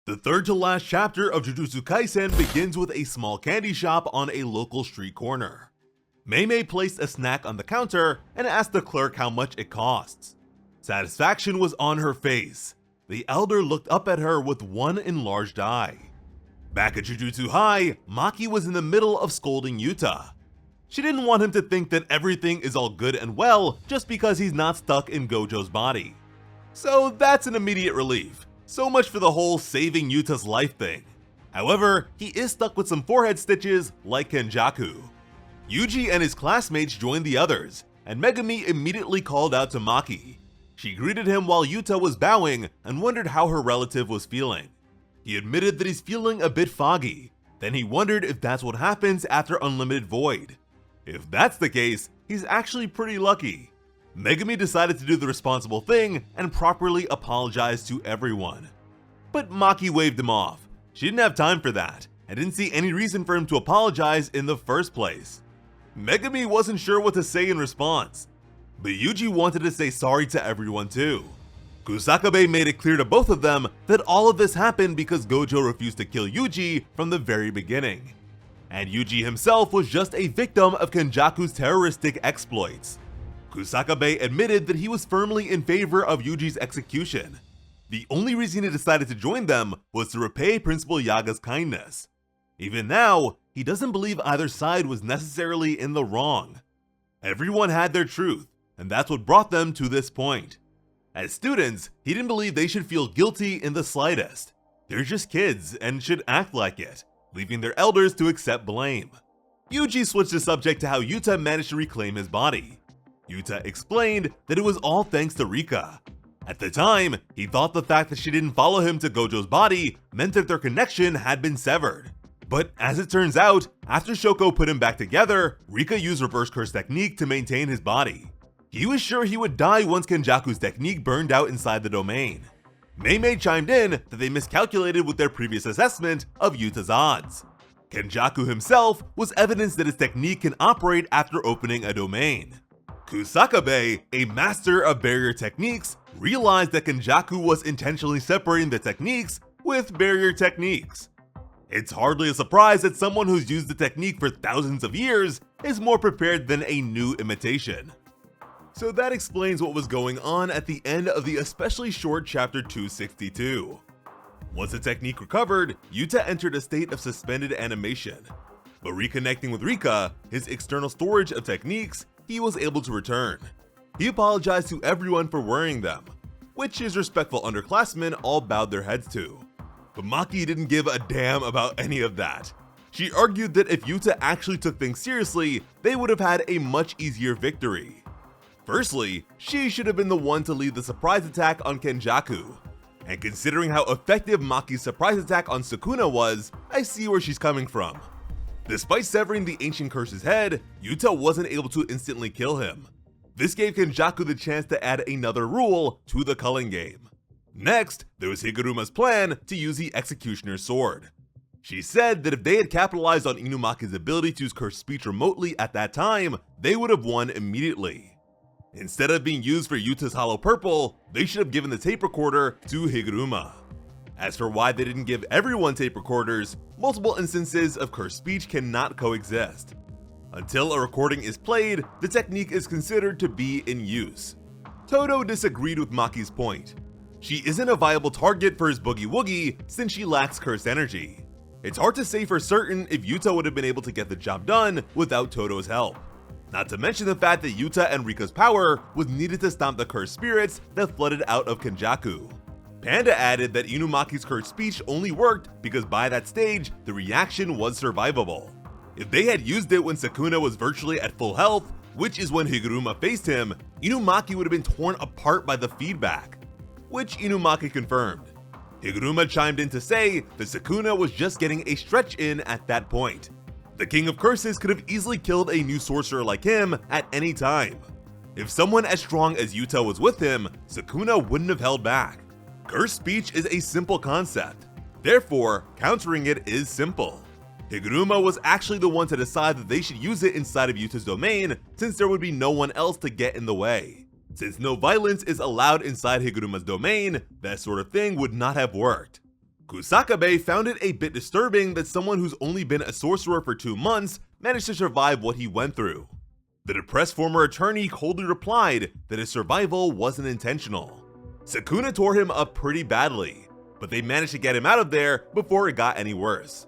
The third to last chapter of Jujutsu Kaisen begins with a small candy shop on a local street corner. Mei placed a snack on the counter and asked the clerk how much it costs. Satisfaction was on her face. The elder looked up at her with one enlarged eye. Back at Jujutsu High, Maki was in the middle of scolding Yuta. She didn't want him to think that everything is all good and well just because he's not stuck in Gojo's body. So that's an immediate relief. So much for the whole saving Yuta's life thing. However, he is stuck with some forehead stitches like Kenjaku. Yuji and his classmates joined the others, and Megumi immediately called out to Maki. She greeted him while Yuta was bowing and wondered how her relative was feeling. He admitted that he's feeling a bit foggy. Then he wondered if that's what happens after Unlimited Void. If that's the case, he's actually pretty lucky. Megumi decided to do the responsible thing and properly apologize to everyone. But Maki waved him off. She didn't have time for that, and didn't see any reason for him to apologize in the first place. Megumi wasn't sure what to say in response, but Yuji wanted to say sorry to everyone too. Kusakabe made it clear to both of them that all of this happened because Gojo refused to kill Yuji from the very beginning. And Yuji himself was just a victim of Kenjaku's terroristic exploits. Kusakabe admitted that he was firmly in favor of Yuji's execution. The only reason he decided to join them was to repay Principal Yaga's kindness. Even now, he doesn't believe either side was necessarily in the wrong. Everyone had their truth, and that's what brought them to this point. As students, he didn't believe they should feel guilty in the slightest. They're just kids and should act like it, leaving their elders to accept blame. Yuji switched the subject to how Yuta managed to reclaim his body. Yuta explained that it was all thanks to Rika. At the time, he thought the fact that she didn't follow him to Gojo's body meant that their connection had been severed. But as it turns out, after Shoko put him back together, Rika used reverse curse technique to maintain his body. He was sure he would die once Kenjaku's technique burned out inside the domain. Mei chimed in that they miscalculated with their previous assessment of Yuta's odds. Kenjaku himself was evidence that his technique can operate after opening a domain. Kusakabe, a master of barrier techniques, realized that Kenjaku was intentionally separating the techniques with barrier techniques. It's hardly a surprise that someone who's used the technique for thousands of years is more prepared than a new imitation. So that explains what was going on at the end of the especially short chapter 262. Once the technique recovered, Yuta entered a state of suspended animation. But reconnecting with Rika, his external storage of techniques, he was able to return. He apologized to everyone for worrying them, which his respectful underclassmen all bowed their heads to. But Maki didn't give a damn about any of that. She argued that if Yuta actually took things seriously, they would have had a much easier victory. Firstly, she should have been the one to lead the surprise attack on Kenjaku. And considering how effective Maki's surprise attack on Sukuna was, I see where she's coming from. Despite severing the ancient curse's head, Yuta wasn't able to instantly kill him. This gave Kenjaku the chance to add another rule to the culling game. Next, there was Higuruma's plan to use the Executioner's Sword. She said that if they had capitalized on Inumaki's ability to use cursed speech remotely at that time, they would have won immediately. Instead of being used for Yuta's Hollow Purple, they should have given the tape recorder to Higuruma. As for why they didn't give everyone tape recorders, multiple instances of cursed speech cannot coexist. Until a recording is played, the technique is considered to be in use. Todo disagreed with Maki's point. She isn't a viable target for his Boogie Woogie since she lacks cursed energy. It's hard to say for certain if Yuta would have been able to get the job done without Todo's help. Not to mention the fact that Yuta and Rika's power was needed to stomp the cursed spirits that flooded out of Kenjaku. Panda added that Inumaki's cursed speech only worked because by that stage, the reaction was survivable. If they had used it when Sukuna was virtually at full health, which is when Higuruma faced him, Inumaki would have been torn apart by the feedback, which Inumaki confirmed. Higuruma chimed in to say that Sukuna was just getting a stretch in at that point. The King of Curses could have easily killed a new sorcerer like him at any time. If someone as strong as Yuta was with him, Sukuna wouldn't have held back. Cursed speech is a simple concept, therefore countering it is simple. Higuruma was actually the one to decide that they should use it inside of Yuta's domain since there would be no one else to get in the way. Since no violence is allowed inside Higuruma's domain, that sort of thing would not have worked. Kusakabe found it a bit disturbing that someone who's only been a sorcerer for 2 months managed to survive what he went through. The depressed former attorney coldly replied that his survival wasn't intentional. Sukuna tore him up pretty badly, but they managed to get him out of there before it got any worse.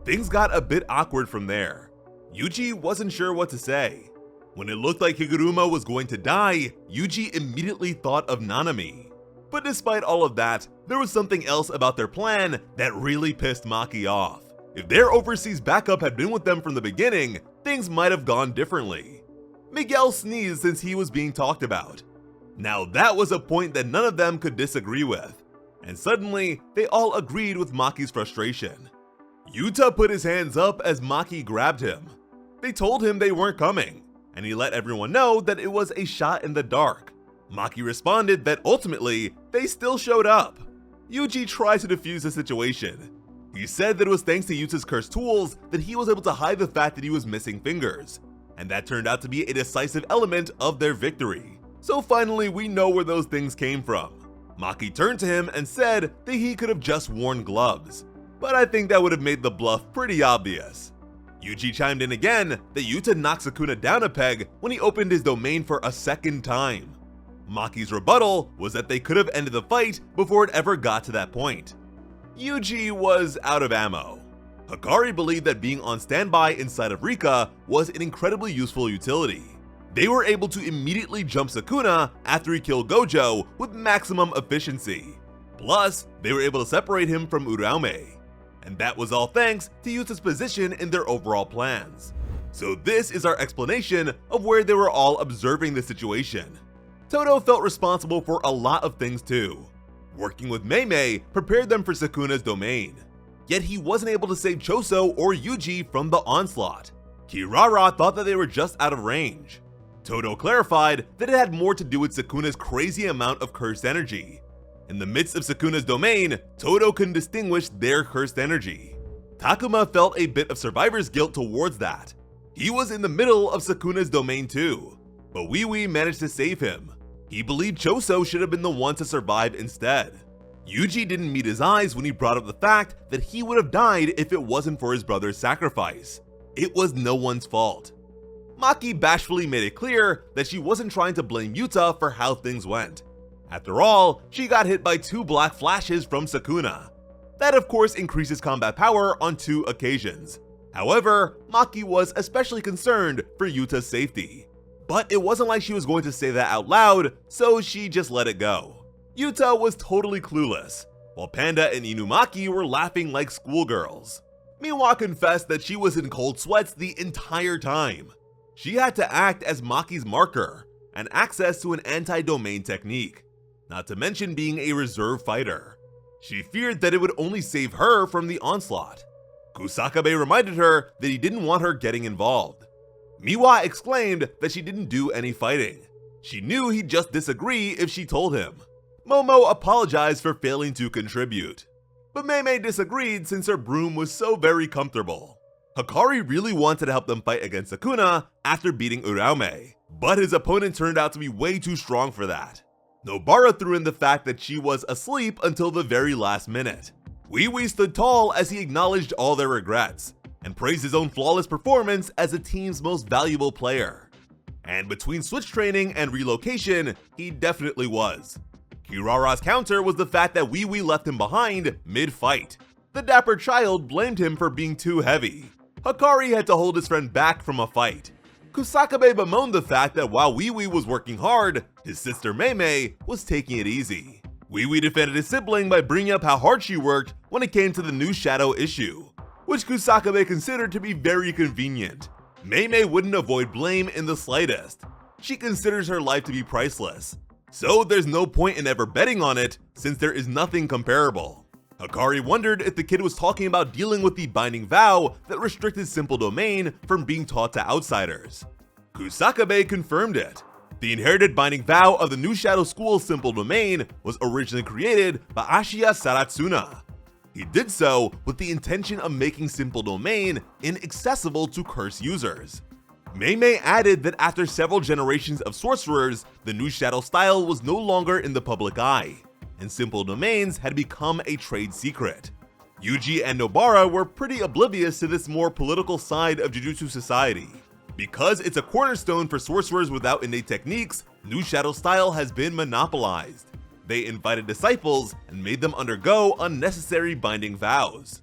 Things got a bit awkward from there. Yuji wasn't sure what to say. When it looked like Higuruma was going to die, Yuji immediately thought of Nanami. But despite all of that, there was something else about their plan that really pissed Maki off. If their overseas backup had been with them from the beginning, things might have gone differently. Miguel sneezed since he was being talked about. Now that was a point that none of them could disagree with, and suddenly they all agreed with Maki's frustration. Yuta put his hands up as Maki grabbed him. They told him they weren't coming, and he let everyone know that it was a shot in the dark. Maki responded that ultimately, they still showed up. Yuji tried to defuse the situation. He said that it was thanks to Yuta's cursed tools that he was able to hide the fact that he was missing fingers, and that turned out to be a decisive element of their victory. So finally we know where those things came from. Maki turned to him and said that he could have just worn gloves, but I think that would have made the bluff pretty obvious. Yuji chimed in again that Yuta knocked Sukuna down a peg when he opened his domain for a second time. Maki's rebuttal was that they could have ended the fight before it ever got to that point. Yuji was out of ammo. Hikari believed that being on standby inside of Rika was an incredibly useful utility. They were able to immediately jump Sukuna after he killed Gojo with maximum efficiency. Plus, they were able to separate him from Uraume. And that was all thanks to Yuta's position in their overall plans. So this is our explanation of where they were all observing the situation. Todo felt responsible for a lot of things too. Working with Mei prepared them for Sukuna's domain. Yet he wasn't able to save Choso or Yuji from the onslaught. Kirara thought that they were just out of range. Todo clarified that it had more to do with Sukuna's crazy amount of cursed energy. In the midst of Sukuna's domain, Todo couldn't distinguish their cursed energy. Takuma felt a bit of survivor's guilt towards that. He was in the middle of Sukuna's domain too, but Wee Wee managed to save him. He believed Choso should have been the one to survive instead. Yuji didn't meet his eyes when he brought up the fact that he would have died if it wasn't for his brother's sacrifice. It was no one's fault. Maki bashfully made it clear that she wasn't trying to blame Yuta for how things went. After all, she got hit by 2 black flashes from Sukuna. That of course increases combat power on 2 occasions. However, Maki was especially concerned for Yuta's safety. But it wasn't like she was going to say that out loud, so she just let it go. Yuta was totally clueless, while Panda and Inumaki were laughing like schoolgirls. Miwa confessed that she was in cold sweats the entire time. She had to act as Maki's marker, and access to an anti-domain technique, not to mention being a reserve fighter. She feared that it would only save her from the onslaught. Kusakabe reminded her that he didn't want her getting involved. Miwa exclaimed that she didn't do any fighting. She knew he'd just disagree if she told him. Momo apologized for failing to contribute. But Mei disagreed since her broom was so very comfortable. Hikari really wanted to help them fight against Sukuna after beating Uraume, but his opponent turned out to be way too strong for that. Nobara threw in the fact that she was asleep until the very last minute. Wee Wee stood tall as he acknowledged all their regrets, and praised his own flawless performance as the team's most valuable player. And between switch training and relocation, he definitely was. Kirara's counter was the fact that Wee Wee left him behind mid-fight. The dapper child blamed him for being too heavy. Hikari had to hold his friend back from a fight. Kusakabe bemoaned the fact that while Wee Wee was working hard, his sister Mei was taking it easy. Wee Wee defended his sibling by bringing up how hard she worked when it came to the new shadow issue, which Kusakabe considered to be very convenient. Mei wouldn't avoid blame in the slightest. She considers her life to be priceless, so there's no point in ever betting on it since there is nothing comparable. Hikari wondered if the kid was talking about dealing with the binding vow that restricted Simple Domain from being taught to outsiders. Kusakabe confirmed it. The inherited binding vow of the New Shadow School's Simple Domain was originally created by Ashiya Saratsuna. He did so with the intention of making Simple Domain inaccessible to curse users. Mei added that after several generations of sorcerers, the New Shadow style was no longer in the public eye, and Simple Domains had become a trade secret. Yuji and Nobara were pretty oblivious to this more political side of Jujutsu society. Because it's a cornerstone for sorcerers without innate techniques, New Shadow style has been monopolized. They invited disciples and made them undergo unnecessary binding vows.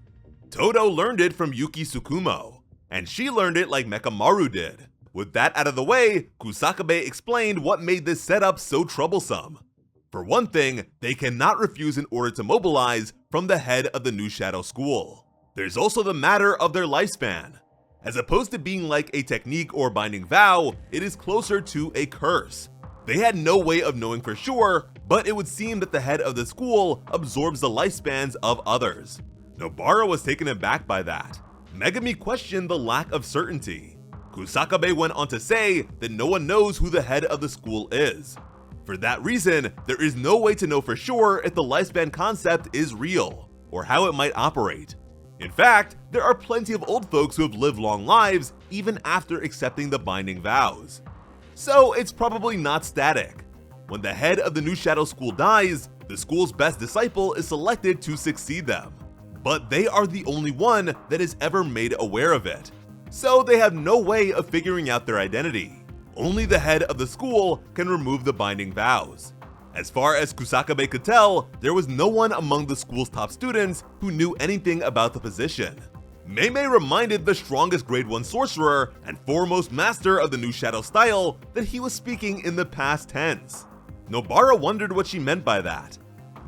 Todo learned it from Yuki Tsukumo, and she learned it like Mekamaru did. With that out of the way, Kusakabe explained what made this setup so troublesome. For one thing, they cannot refuse an order to mobilize from the head of the New Shadow School. There's also the matter of their lifespan. As opposed to being like a technique or binding vow, it is closer to a curse. They had no way of knowing for sure, but it would seem that the head of the school absorbs the lifespans of others. Nobara was taken aback by that. Megami questioned the lack of certainty. Kusakabe went on to say that no one knows who the head of the school is. For that reason, there is no way to know for sure if the lifespan concept is real, or how it might operate. In fact, there are plenty of old folks who have lived long lives even after accepting the binding vows. So it's probably not static. When the head of the New Shadow School dies, the school's best disciple is selected to succeed them. But they are the only one that is ever made aware of it. So they have no way of figuring out their identity. Only the head of the school can remove the binding vows. As far as Kusakabe could tell, there was no one among the school's top students who knew anything about the position. Meimei reminded the strongest grade 1 sorcerer and foremost master of the New Shadow style that he was speaking in the past tense. Nobara wondered what she meant by that.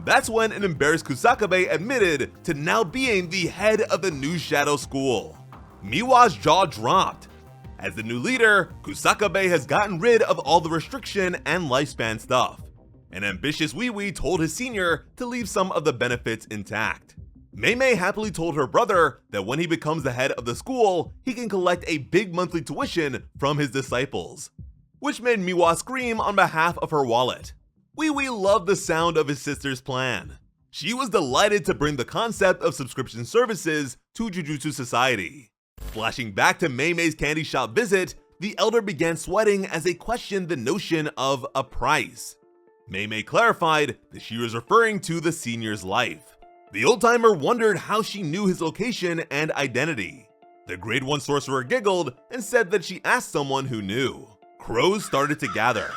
That's when an embarrassed Kusakabe admitted to now being the head of the New Shadow School. Miwa's jaw dropped. As the new leader, Kusakabe has gotten rid of all the restriction and lifespan stuff. An ambitious Wiwi told his senior to leave some of the benefits intact. Meimei happily told her brother that when he becomes the head of the school, he can collect a big monthly tuition from his disciples, which made Miwa scream on behalf of her wallet. Wiwi loved the sound of his sister's plan. She was delighted to bring the concept of subscription services to Jujutsu Society. Flashing back to Meimei's candy shop visit, the elder began sweating as they questioned the notion of a price. Meimei clarified that she was referring to the senior's life. The old-timer wondered how she knew his location and identity. The grade 1 sorcerer giggled and said that she asked someone who knew. Crows started to gather.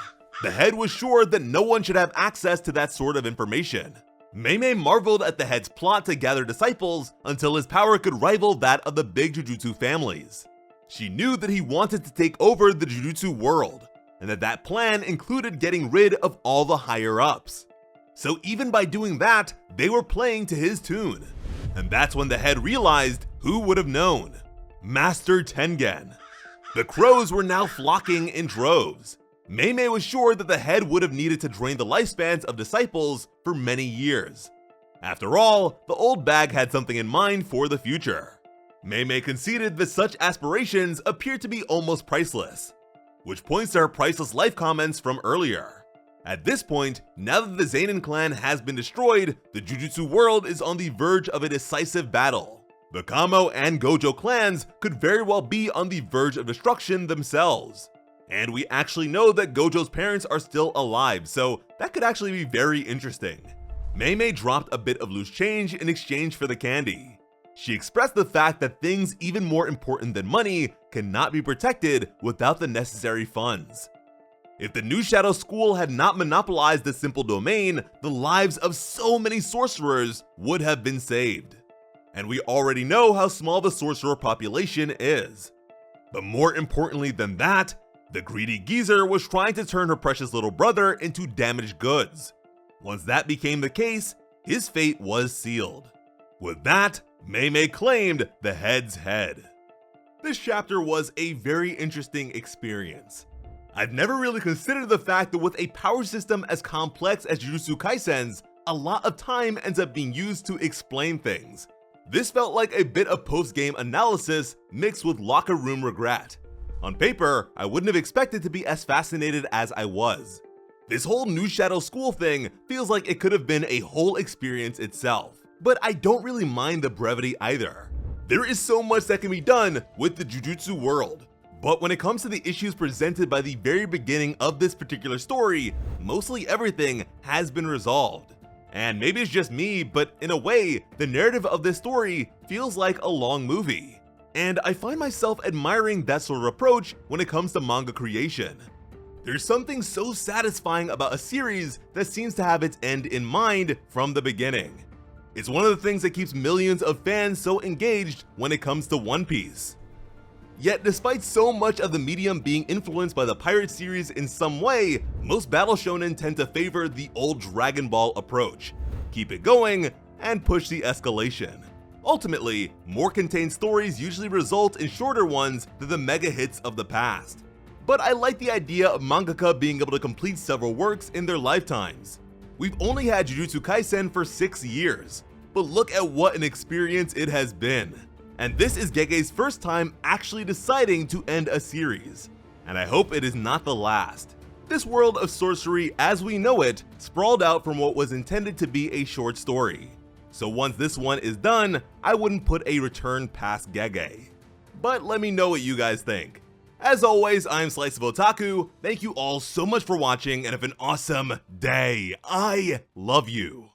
The head was sure that no one should have access to that sort of information. Meimei marveled at the head's plot to gather disciples until his power could rival that of the big Jujutsu families. She knew that he wanted to take over the Jujutsu world, and that plan included getting rid of all the higher-ups. So even by doing that, they were playing to his tune. And that's when the head realized who would have known. Master Tengen. The crows were now flocking in droves. Meimei was sure that the head would have needed to drain the lifespans of disciples for many years. After all, the old bag had something in mind for the future. Meimei conceded that such aspirations appeared to be almost priceless, which points to her priceless life comments from earlier. At this point, now that the Zenin clan has been destroyed, the Jujutsu world is on the verge of a decisive battle. The Kamo and Gojo clans could very well be on the verge of destruction themselves. And we actually know that Gojo's parents are still alive, so that could actually be very interesting. Meimei dropped a bit of loose change in exchange for the candy. She expressed the fact that things even more important than money cannot be protected without the necessary funds. If the New Shadow School had not monopolized the simple domain, the lives of so many sorcerers would have been saved. And we already know how small the sorcerer population is. But more importantly than that, the greedy geezer was trying to turn her precious little brother into damaged goods. Once that became the case, his fate was sealed. With that, Meimei claimed the head's head. This chapter was a very interesting experience. I've never really considered the fact that with a power system as complex as Jujutsu Kaisen's, a lot of time ends up being used to explain things. This felt like a bit of post-game analysis mixed with locker room regret. On paper, I wouldn't have expected to be as fascinated as I was. This whole New Shadow School thing feels like it could have been a whole experience itself, but I don't really mind the brevity either. There is so much that can be done with the Jujutsu world, but when it comes to the issues presented by the very beginning of this particular story, mostly everything has been resolved. And maybe it's just me, but in a way, the narrative of this story feels like a long movie. And I find myself admiring that sort of approach when it comes to manga creation. There's something so satisfying about a series that seems to have its end in mind from the beginning. It's one of the things that keeps millions of fans so engaged when it comes to One Piece. Yet despite so much of the medium being influenced by the Pirate series in some way, most battle shonen tend to favor the old Dragon Ball approach. Keep it going and push the escalation. Ultimately, more contained stories usually result in shorter ones than the mega hits of the past. But I like the idea of mangaka being able to complete several works in their lifetimes. We've only had Jujutsu Kaisen for 6 years, but look at what an experience it has been. And this is Gege's first time actually deciding to end a series, and I hope it is not the last. This world of sorcery as we know it sprawled out from what was intended to be a short story. So once this one is done, I wouldn't put a return past Gege. But let me know what you guys think. As always, I'm Slice of Otaku, thank you all so much for watching and have an awesome day. I love you.